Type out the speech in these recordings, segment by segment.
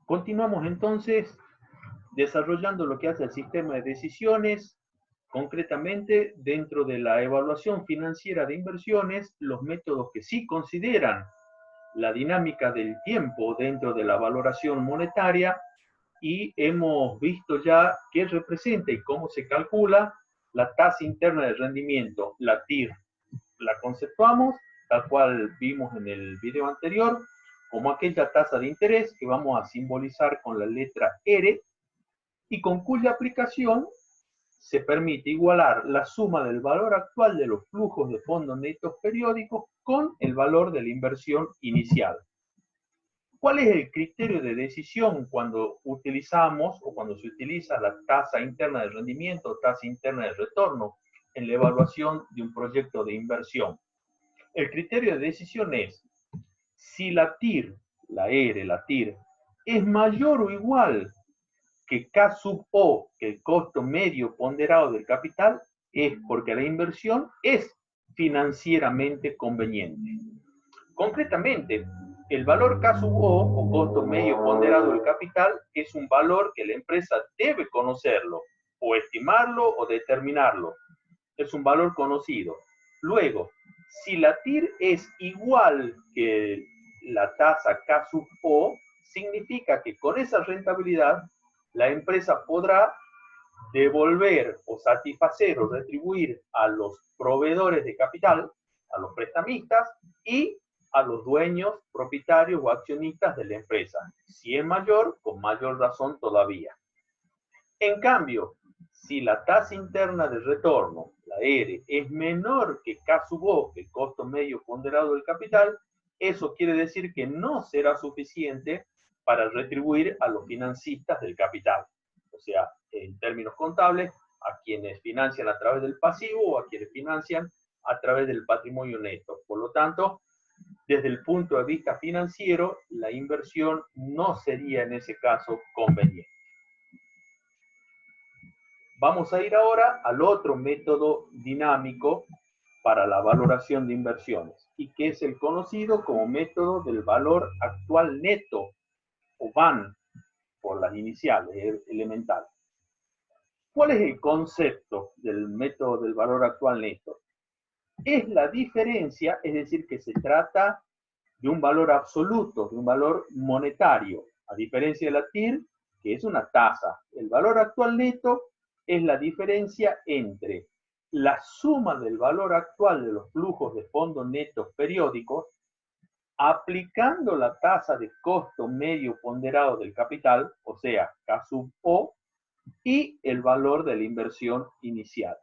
Continuamos entonces desarrollando lo que hace el sistema de decisiones, concretamente dentro de la evaluación financiera de inversiones, los métodos que sí consideran la dinámica del tiempo dentro de la valoración monetaria y hemos visto ya qué representa y cómo se calcula la tasa interna de rendimiento, la TIR. La conceptuamos tal cual vimos en el video anterior como aquella tasa de interés que vamos a simbolizar con la letra R y con cuya aplicación se permite igualar la suma del valor actual de los flujos de fondos netos periódicos con el valor de la inversión inicial. ¿Cuál es el criterio de decisión cuando utilizamos o cuando se utiliza la tasa interna de rendimiento o tasa interna de retorno en la evaluación de un proyecto de inversión? El criterio de decisión es si la TIR, la R, la TIR, es mayor o igual que K sub O, que el costo medio ponderado del capital, es porque la inversión es financieramente conveniente. Concretamente, el valor K sub O costo medio ponderado del capital es un valor que la empresa debe conocerlo, o estimarlo o determinarlo. Es un valor conocido. Luego, si la TIR es igual que la tasa K sub O, significa que con esa rentabilidad la empresa podrá devolver o satisfacer o retribuir a los proveedores de capital, a los prestamistas y a los dueños, propietarios o accionistas de la empresa. Si es mayor, con mayor razón todavía. En cambio, si la tasa interna de retorno, la R, es menor que K sub O, el costo medio ponderado del capital, eso quiere decir que no será suficiente para retribuir a los financistas del capital. O sea, en términos contables, a quienes financian a través del pasivo o a quienes financian a través del patrimonio neto. Por lo tanto, desde el punto de vista financiero, la inversión no sería en ese caso conveniente. Vamos a ir ahora al otro método dinámico para la valoración de inversiones y que es el conocido como método del valor actual neto o VAN por las iniciales elementales. ¿Cuál es el concepto del método del valor actual neto? Es la diferencia, es decir, que se trata de un valor absoluto, de un valor monetario, a diferencia de la TIR, que es una tasa. El valor actual neto es la diferencia entre la suma del valor actual de los flujos de fondos netos periódicos aplicando la tasa de costo medio ponderado del capital, o sea, K sub O, y el valor de la inversión inicial.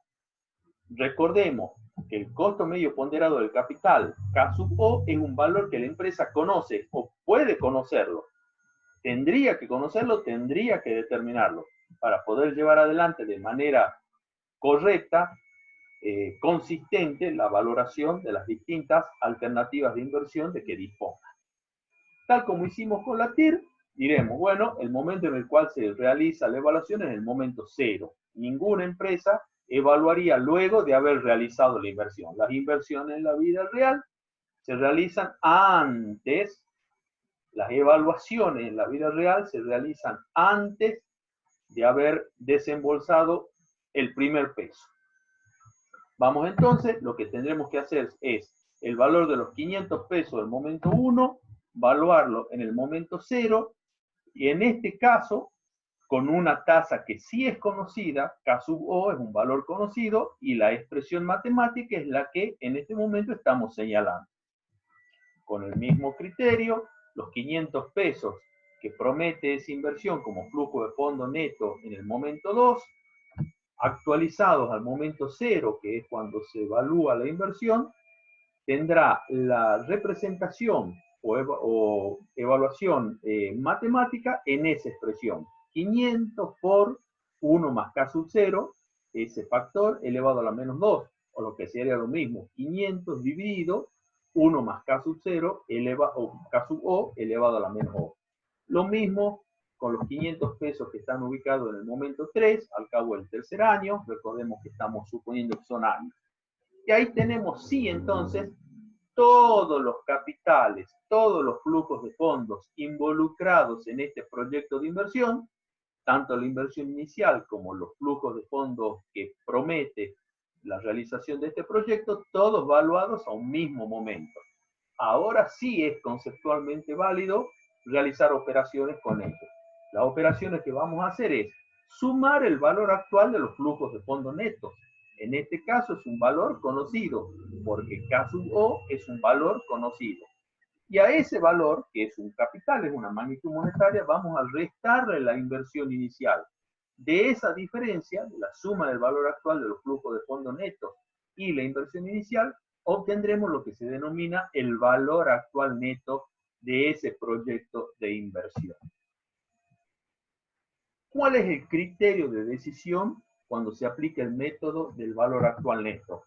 Recordemos que el costo medio ponderado del capital, K sub O, es un valor que la empresa conoce o puede conocerlo. Tendría que conocerlo, tendría que determinarlo para poder llevar adelante de manera correcta, consistente, la valoración de las distintas alternativas de inversión de que disponga. Tal como hicimos con la TIR, diremos, bueno, el momento en el cual se realiza la evaluación es el momento cero. Ninguna empresa evaluaría luego de haber realizado la inversión. Las inversiones en la vida real se realizan antes, las evaluaciones en la vida real se realizan antes de haber desembolsado el primer peso. Vamos entonces, lo que tendremos que hacer es el valor de los 500 pesos del momento 1, valuarlo en el momento 0, y en este caso, con una tasa que sí es conocida, K sub O es un valor conocido, y la expresión matemática es la que en este momento estamos señalando. Con el mismo criterio, los 500 pesos que promete esa inversión como flujo de fondo neto en el momento 2, actualizados al momento 0, que es cuando se evalúa la inversión, tendrá la representación o evaluación matemática en esa expresión. 500 por 1 más K sub 0, ese factor elevado a la menos 2, o lo que sería lo mismo, 500 dividido 1 más K sub 0, o K sub O elevado a la menos O. Lo mismo con los 500 pesos que están ubicados en el momento 3, al cabo del tercer año, recordemos que estamos suponiendo que son años. Y ahí tenemos, sí, entonces, todos los capitales, todos los flujos de fondos involucrados en este proyecto de inversión, tanto la inversión inicial como los flujos de fondos que promete la realización de este proyecto, todos valuados a un mismo momento. Ahora sí es conceptualmente válido realizar operaciones con ellos. Las operaciones que vamos a hacer es sumar el valor actual de los flujos de fondos netos. En este caso es un valor conocido, porque K sub O es un valor conocido. Y a ese valor, que es un capital, es una magnitud monetaria, vamos a restarle la inversión inicial. De esa diferencia, de la suma del valor actual de los flujos de fondos netos y la inversión inicial, obtendremos lo que se denomina el valor actual neto de ese proyecto de inversión. ¿Cuál es el criterio de decisión cuando se aplica el método del valor actual neto?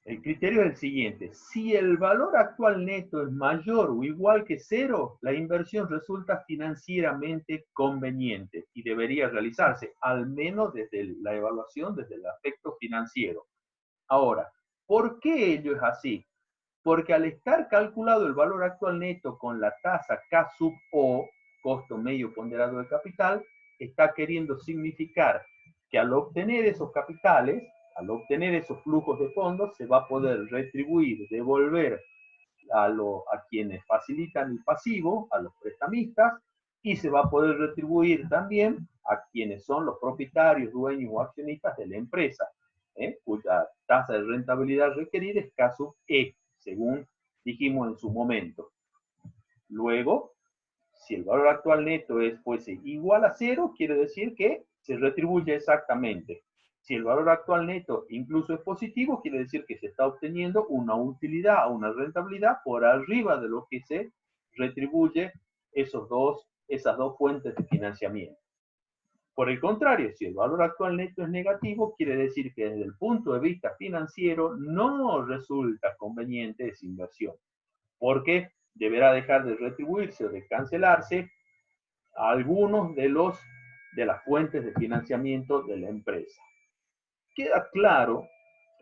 El criterio es el siguiente: si el valor actual neto es mayor o igual que cero, la inversión resulta financieramente conveniente y debería realizarse, al menos desde la evaluación, desde el aspecto financiero. Ahora, ¿por qué ello es así? Porque al estar calculado el valor actual neto con la tasa K sub O, costo medio ponderado de capital, está queriendo significar que al obtener esos capitales, al obtener esos flujos de fondos, se va a poder retribuir, devolver a quienes facilitan el pasivo, a los prestamistas, y se va a poder retribuir también a quienes son los propietarios, dueños o accionistas de la empresa, cuya tasa de rentabilidad requerida es K sub E, según dijimos en su momento. Luego, si el valor actual neto fuese igual a cero, quiere decir que se retribuye exactamente. Si el valor actual neto incluso es positivo, quiere decir que se está obteniendo una utilidad, una rentabilidad por arriba de lo que se retribuye esas dos fuentes de financiamiento. Por el contrario, si el valor actual neto es negativo, quiere decir que desde el punto de vista financiero no resulta conveniente esa inversión, porque deberá dejar de retribuirse o de cancelarse a algunos de las fuentes de financiamiento de la empresa. Queda claro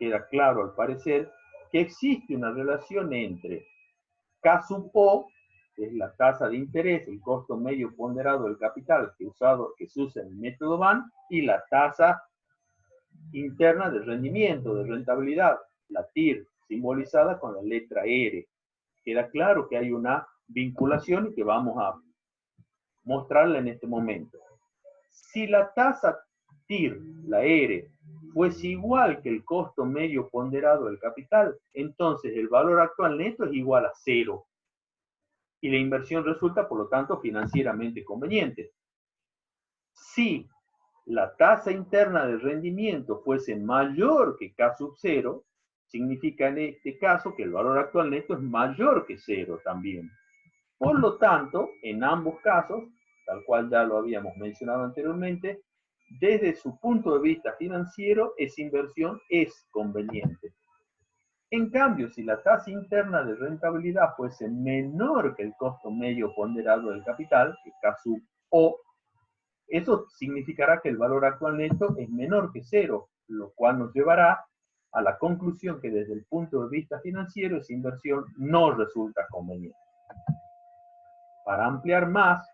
al parecer, que existe una relación entre K sub O, que es la tasa de interés, el costo medio ponderado del capital que se usa en el método Van, y la tasa interna de rendimiento, de rentabilidad, la TIR, simbolizada con la letra R. Queda claro que hay una vinculación y que vamos a mostrarla en este momento. Si la tasa TIR, la R, fuese igual que el costo medio ponderado del capital, entonces el valor actual neto es igual a cero. Y la inversión resulta, por lo tanto, financieramente conveniente. Si la tasa interna de rendimiento fuese mayor que K sub cero, significa en este caso que el valor actual neto es mayor que cero también. Por lo tanto, en ambos casos, tal cual ya lo habíamos mencionado anteriormente, desde su punto de vista financiero, esa inversión es conveniente. En cambio, si la tasa interna de rentabilidad fuese menor que el costo medio ponderado del capital, que K sub O, eso significará que el valor actual neto es menor que cero, lo cual nos llevará a la conclusión que desde el punto de vista financiero esa inversión no resulta conveniente. Para ampliar más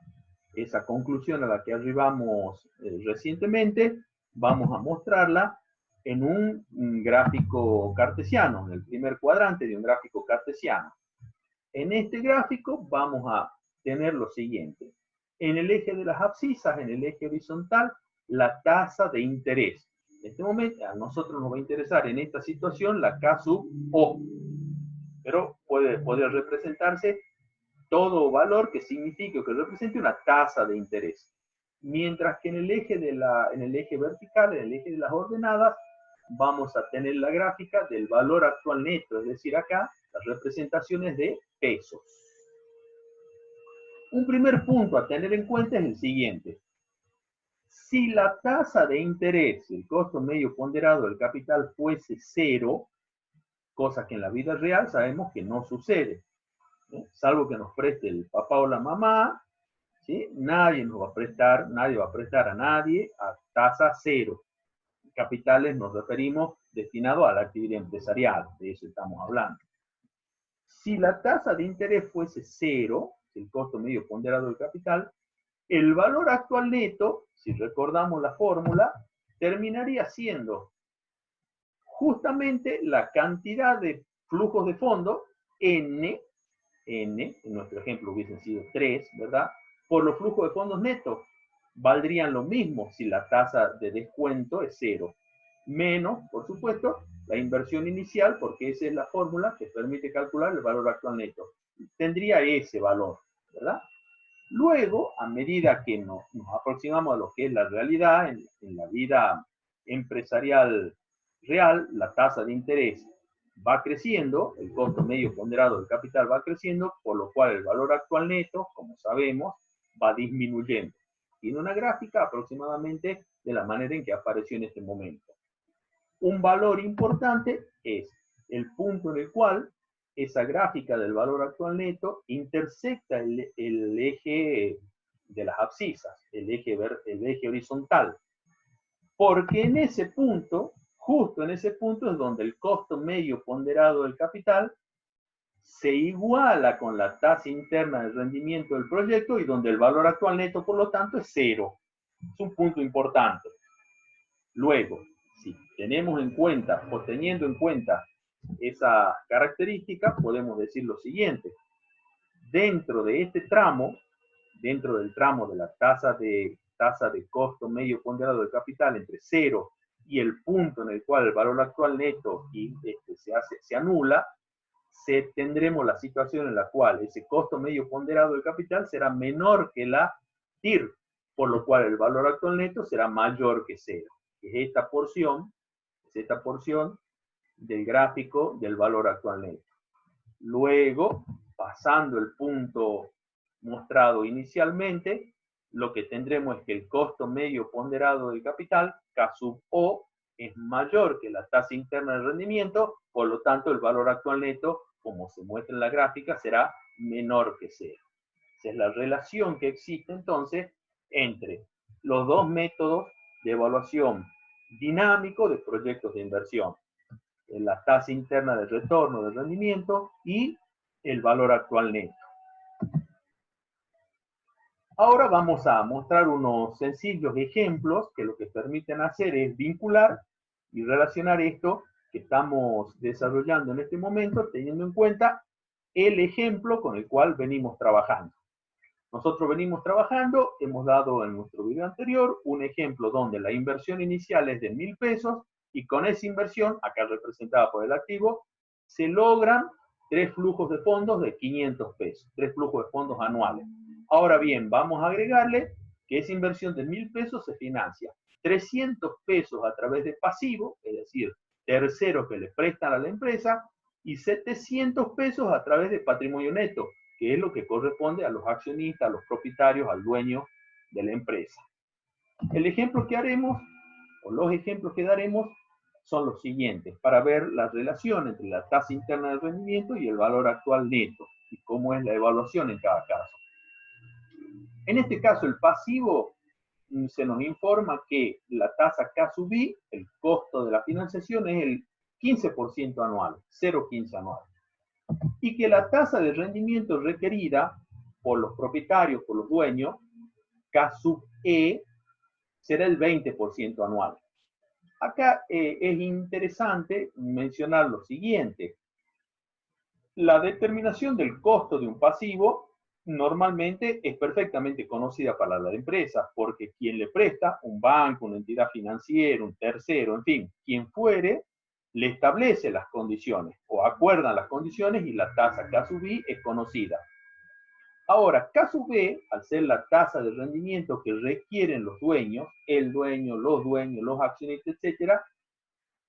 esa conclusión a la que arribamos recientemente, vamos a mostrarla en un gráfico cartesiano, en el primer cuadrante de un gráfico cartesiano. En este gráfico vamos a tener lo siguiente. En el eje de las abscisas, en el eje horizontal, la tasa de interés. En este momento a nosotros nos va a interesar en esta situación la K sub O, pero puede representarse todo valor que signifique o que represente una tasa de interés. Mientras que en el eje vertical, en el eje de las ordenadas, vamos a tener la gráfica del valor actual neto, es decir, acá las representaciones de pesos. Un primer punto a tener en cuenta es el siguiente. Si la tasa de interés, el costo medio ponderado del capital fuese cero, cosa que en la vida real sabemos que no sucede, ¿no? Salvo que nos preste el papá o la mamá, ¿sí? Nadie va a prestar a nadie a tasa cero. Capitales nos referimos destinado a la actividad empresarial, de eso estamos hablando. Si la tasa de interés fuese cero, el costo medio ponderado del capital, el valor actual neto, si recordamos la fórmula, terminaría siendo justamente la cantidad de flujos de fondo, n, en nuestro ejemplo hubiesen sido 3, ¿verdad? Por los flujos de fondos netos, valdrían lo mismo si la tasa de descuento es 0. Menos, por supuesto, la inversión inicial, porque esa es la fórmula que permite calcular el valor actual neto. Tendría ese valor, ¿verdad? Luego, a medida que nos aproximamos a lo que es la realidad en la vida empresarial real, la tasa de interés va creciendo, el costo medio ponderado del capital va creciendo, por lo cual el valor actual neto, como sabemos, va disminuyendo. Tiene una gráfica aproximadamente de la manera en que apareció en este momento. Un valor importante es el punto en el cual esa gráfica del valor actual neto intersecta el eje de las abscisas, el eje horizontal. Porque en ese punto, justo en ese punto es donde el costo medio ponderado del capital se iguala con la tasa interna de rendimiento del proyecto y donde el valor actual neto, por lo tanto, es 0. Es un punto importante. Luego, si tenemos en cuenta o teniendo en cuenta esa característica, podemos decir lo siguiente. Dentro de este tramo, dentro del tramo de la tasa de costo medio ponderado del capital entre 0 y el punto en el cual el valor actual neto se anula, tendremos la situación en la cual ese costo medio ponderado del capital será menor que la TIR, por lo cual el valor actual neto será mayor que 0. Es esta porción del gráfico del valor actual neto. Luego, pasando el punto mostrado inicialmente, lo que tendremos es que el costo medio ponderado del capital, K sub O, es mayor que la tasa interna de rendimiento, por lo tanto el valor actual neto, como se muestra en la gráfica, será menor que 0. Esa es la relación que existe entonces entre los dos métodos de evaluación dinámico de proyectos de inversión. La tasa interna de retorno de rendimiento y el valor actual neto. Ahora vamos a mostrar unos sencillos ejemplos que lo que permiten hacer es vincular y relacionar esto que estamos desarrollando en este momento, teniendo en cuenta el ejemplo con el cual venimos trabajando. Nosotros venimos trabajando, hemos dado en nuestro video anterior un ejemplo donde la inversión inicial es de 1.000 pesos y con esa inversión, acá representada por el activo, se logran 3 flujos de fondos de 500 pesos, 3 flujos de fondos anuales. Ahora bien, vamos a agregarle que esa inversión de 1.000 pesos se financia 300 pesos a través de pasivo, es decir, terceros que le prestan a la empresa, y 700 pesos a través de patrimonio neto, que es lo que corresponde a los accionistas, a los propietarios, al dueño de la empresa. El ejemplo que haremos, o los ejemplos que daremos, son los siguientes, para ver la relación entre la tasa interna de rendimiento y el valor actual neto, y cómo es la evaluación en cada caso. En este caso, el pasivo se nos informa que la tasa K sub I, el costo de la financiación, es el 15% anual, 0,15 anual. Y que la tasa de rendimiento requerida por los propietarios, por los dueños, K sub E, será el 20% anual. Acá es interesante mencionar lo siguiente. La determinación del costo de un pasivo normalmente es perfectamente conocida para la empresa, porque quien le presta, un banco, una entidad financiera, un tercero, en fin, quien fuere, le establece las condiciones o acuerdan las condiciones y la tasa K sub I es conocida. Ahora, K sub B, al ser la tasa de rendimiento que requieren los dueños, el dueño, los accionistas, etcétera,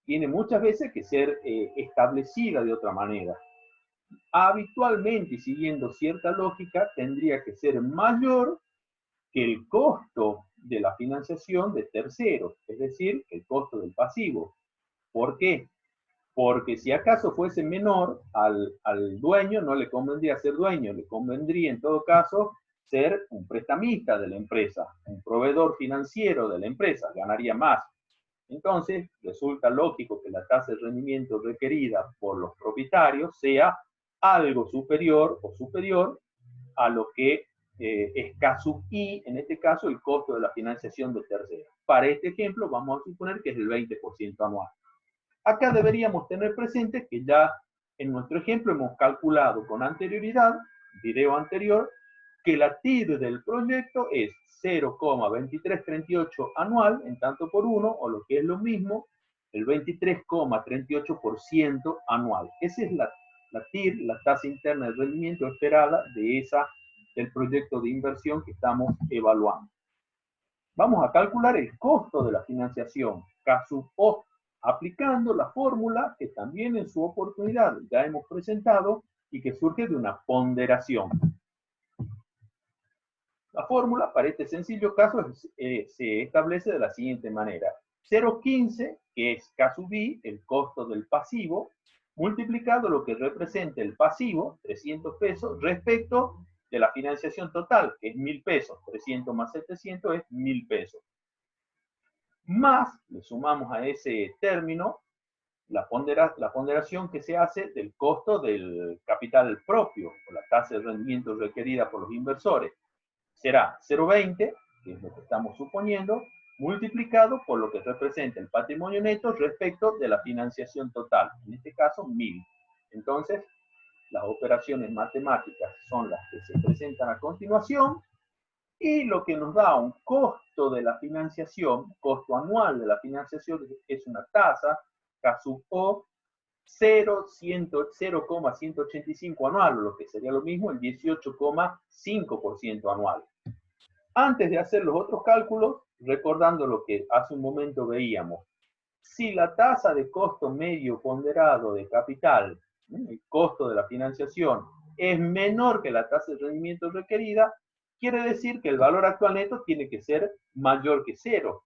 tiene muchas veces que ser establecida de otra manera. Habitualmente, y siguiendo cierta lógica, tendría que ser mayor que el costo de la financiación de terceros, es decir, el costo del pasivo. ¿Por qué? Porque si acaso fuese menor, al dueño no le convendría ser dueño, le convendría en todo caso ser un prestamista de la empresa, un proveedor financiero de la empresa, ganaría más. Entonces, resulta lógico que la tasa de rendimiento requerida por los propietarios sea algo superior o superior a lo que es K sub I, en este caso, el costo de la financiación de terceros. Para este ejemplo, vamos a suponer que es el 20% anual. Acá deberíamos tener presente que ya en nuestro ejemplo hemos calculado con anterioridad, video anterior, que la TIR del proyecto es 0,2338 anual en tanto por uno, o lo que es lo mismo, el 23,38% anual. Esa es la TIR, la tasa interna de rendimiento esperada del proyecto de inversión que estamos evaluando. Vamos a calcular el costo de la financiación, K sub O, aplicando la fórmula que también en su oportunidad ya hemos presentado y que surge de una ponderación. La fórmula para este sencillo caso se establece de la siguiente manera. 0,15, que es K sub I, el costo del pasivo, multiplicado lo que representa el pasivo, 300 pesos, respecto de la financiación total, que es 1.000 pesos. 300 más 700 es 1.000 pesos. Más, le sumamos a ese término la ponderación que se hace del costo del capital propio, o la tasa de rendimiento requerida por los inversores. Será 0,20, que es lo que estamos suponiendo, multiplicado por lo que representa el patrimonio neto respecto de la financiación total, en este caso 1.000. Entonces, las operaciones matemáticas son las que se presentan a continuación, y lo que nos da un costo de la financiación, costo anual de la financiación, es una tasa, K sub O, 0,185 anual, lo que sería lo mismo el 18,5% anual. Antes de hacer los otros cálculos, recordando lo que hace un momento veíamos, si la tasa de costo medio ponderado de capital, el costo de la financiación, es menor que la tasa de rendimiento requerida, quiere decir que el valor actual neto tiene que ser mayor que cero.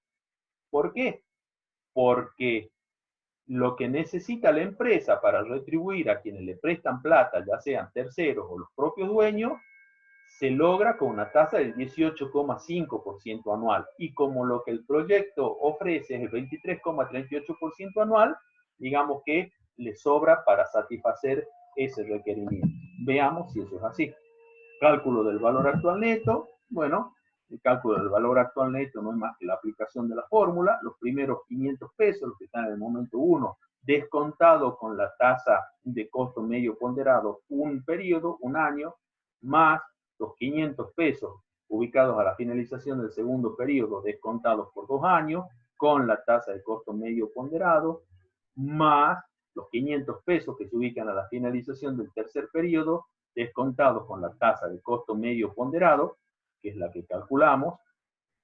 ¿Por qué? Porque lo que necesita la empresa para retribuir a quienes le prestan plata, ya sean terceros o los propios dueños, se logra con una tasa del 18,5% anual. Y como lo que el proyecto ofrece es el 23,38% anual, digamos que le sobra para satisfacer ese requerimiento. Veamos si eso es así. Cálculo del valor actual neto. Bueno, el cálculo del valor actual neto no es más que la aplicación de la fórmula. Los primeros 500 pesos, los que están en el momento 1, descontado con la tasa de costo medio ponderado un periodo, un año, más los 500 pesos ubicados a la finalización del segundo periodo, descontados por 2 años, con la tasa de costo medio ponderado, más los 500 pesos que se ubican a la finalización del tercer periodo, descontados con la tasa de costo medio ponderado, que es la que calculamos,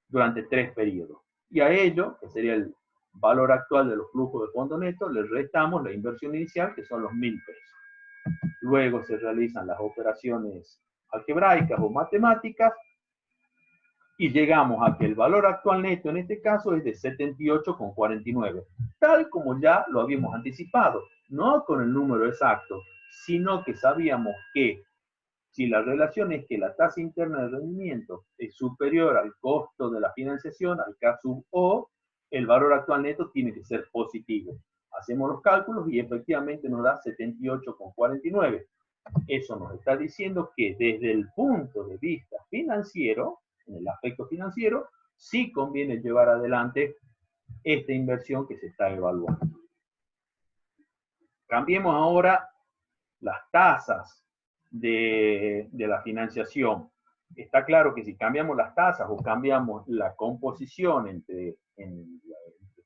durante 3 periodos. Y a ello, que sería el valor actual de los flujos de fondo neto, le restamos la inversión inicial, que son los 1.000 pesos. Luego se realizan las operaciones algebraicas o matemáticas y llegamos a que el valor actual neto en este caso es de 78,49, tal como ya lo habíamos anticipado, no con el número exacto, sino que sabíamos que si la relación es que la tasa interna de rendimiento es superior al costo de la financiación, al K sub O, el valor actual neto tiene que ser positivo. Hacemos los cálculos y efectivamente nos da 78,49. Eso nos está diciendo que desde el punto de vista financiero, en el aspecto financiero, sí conviene llevar adelante esta inversión que se está evaluando. Cambiemos ahora las tasas de la financiación. Está claro que si cambiamos las tasas o cambiamos la composición entre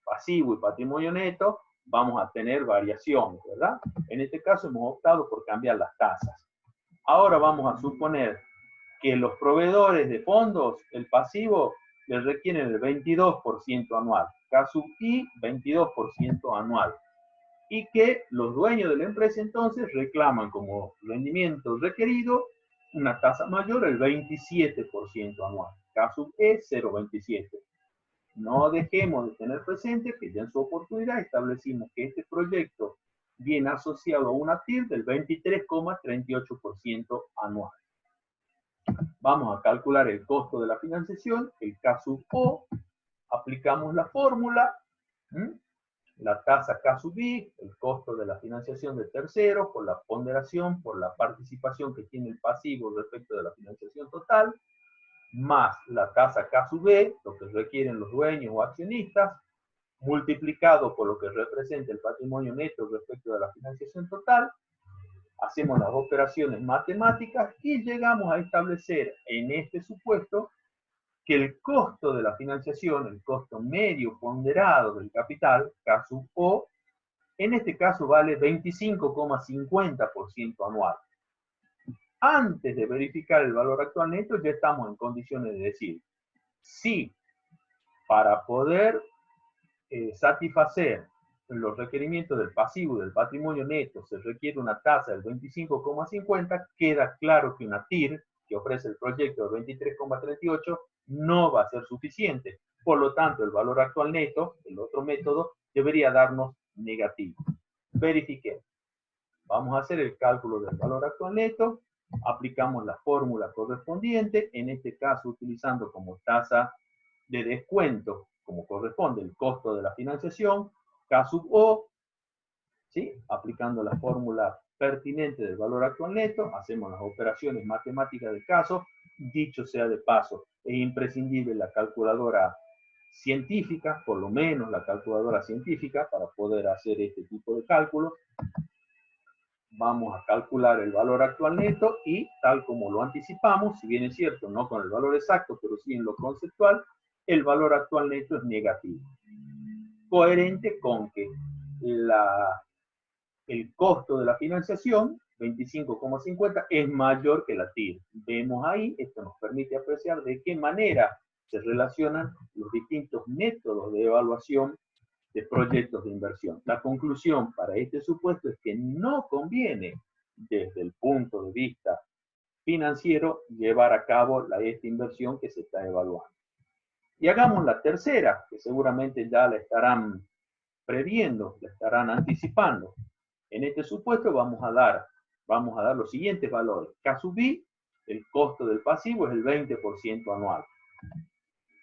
pasivo y patrimonio neto, vamos a tener variaciones, ¿verdad? En este caso hemos optado por cambiar las tasas. Ahora vamos a suponer que los proveedores de fondos, el pasivo, les requieren el 22% anual, K sub I 22% anual, y que los dueños de la empresa entonces reclaman como rendimiento requerido una tasa mayor, el 27% anual, K sub E 0,27. No dejemos de tener presente que ya en su oportunidad establecimos que este proyecto viene asociado a una TIR del 23,38% anual. Vamos a calcular el costo de la financiación, el K sub O, aplicamos la fórmula, ¿Mm? La tasa K sub I, el costo de la financiación de terceros, por la ponderación, por la participación que tiene el pasivo respecto de la financiación total, más la tasa K sub B, lo que requieren los dueños o accionistas, multiplicado por lo que representa el patrimonio neto respecto de la financiación total. Hacemos las operaciones matemáticas y llegamos a establecer en este supuesto que el costo de la financiación, el costo medio ponderado del capital, K sub O, en este caso vale 25,50% anual. Antes de verificar el valor actual neto, ya estamos en condiciones de decir si para poder satisfacer los requerimientos del pasivo y del patrimonio neto se requiere una tasa del 25,50, queda claro que una TIR que ofrece el proyecto de 23,38 no va a ser suficiente. Por lo tanto, el valor actual neto, el otro método, debería darnos negativo. Verifiquemos. Vamos a hacer el cálculo del valor actual neto, aplicamos la fórmula correspondiente, en este caso utilizando como tasa de descuento, como corresponde el costo de la financiación, K sub O, ¿sí? Aplicando la fórmula pertinente del valor actual neto, hacemos las operaciones matemáticas del caso. Dicho sea de paso, es imprescindible la calculadora científica, por lo menos la calculadora científica, para poder hacer este tipo de cálculos. Vamos a calcular el valor actual neto y, tal como lo anticipamos, si bien es cierto, no con el valor exacto, pero sí en lo conceptual, el valor actual neto es negativo. Coherente con que el costo de la financiación, 25,50, es mayor que la TIR. Vemos ahí, esto nos permite apreciar de qué manera se relacionan los distintos métodos de evaluación de proyectos de inversión. La conclusión para este supuesto es que no conviene, desde el punto de vista financiero, llevar a cabo esta inversión que se está evaluando. Y hagamos la tercera, que seguramente ya la estarán previendo, la estarán anticipando. En este supuesto vamos a dar los siguientes valores. K sub I, el costo del pasivo es el 20% anual.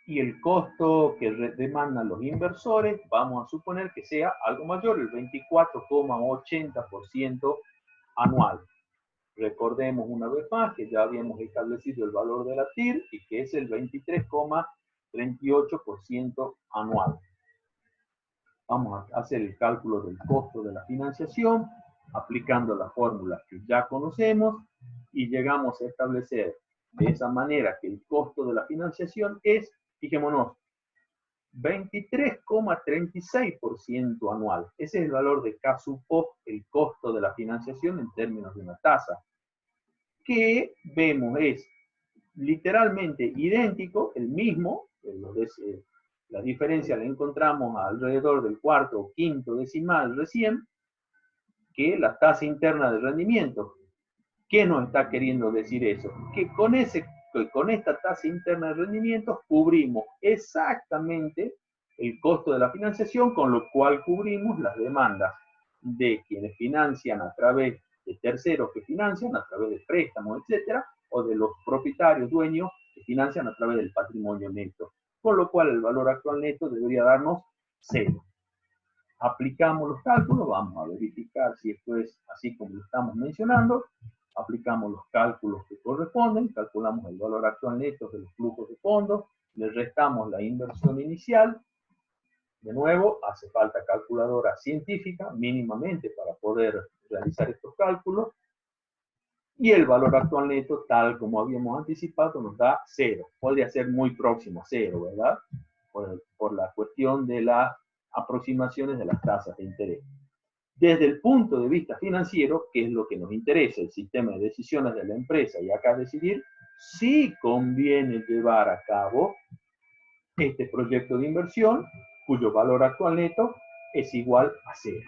Y el costo que demandan los inversores, vamos a suponer que sea algo mayor, el 24,80% anual. Recordemos una vez más que ya habíamos establecido el valor de la TIR y que es el 23,38% anual. Vamos a hacer el cálculo del costo de la financiación, aplicando las fórmulas que ya conocemos, y llegamos a establecer de esa manera que el costo de la financiación es, fijémonos, 23,36% anual. Ese es el valor de K sub O, el costo de la financiación en términos de una tasa, que vemos es literalmente idéntico, el mismo, la diferencia la encontramos alrededor del cuarto o quinto decimal recién, que la tasa interna de rendimiento. ¿Qué nos está queriendo decir eso? Que con esta tasa interna de rendimiento cubrimos exactamente el costo de la financiación, con lo cual cubrimos las demandas de quienes financian a través de terceros que financian a través de préstamos, etcétera, o de los propietarios, dueños, que financian a través del patrimonio neto. Con lo cual el valor actual neto debería darnos 0. Aplicamos los cálculos, vamos a verificar si esto es así como lo estamos mencionando. Aplicamos los cálculos que corresponden, calculamos el valor actual neto de los flujos de fondos, le restamos la inversión inicial. De nuevo, hace falta calculadora científica mínimamente para poder realizar estos cálculos. Y el valor actual neto, tal como habíamos anticipado, nos da 0. Podría ser muy próximo a 0, ¿verdad? Por la cuestión de las aproximaciones de las tasas de interés. Desde el punto de vista financiero, que es lo que nos interesa, el sistema de decisiones de la empresa, y acá decidir si conviene llevar a cabo este proyecto de inversión, cuyo valor actual neto es igual a 0.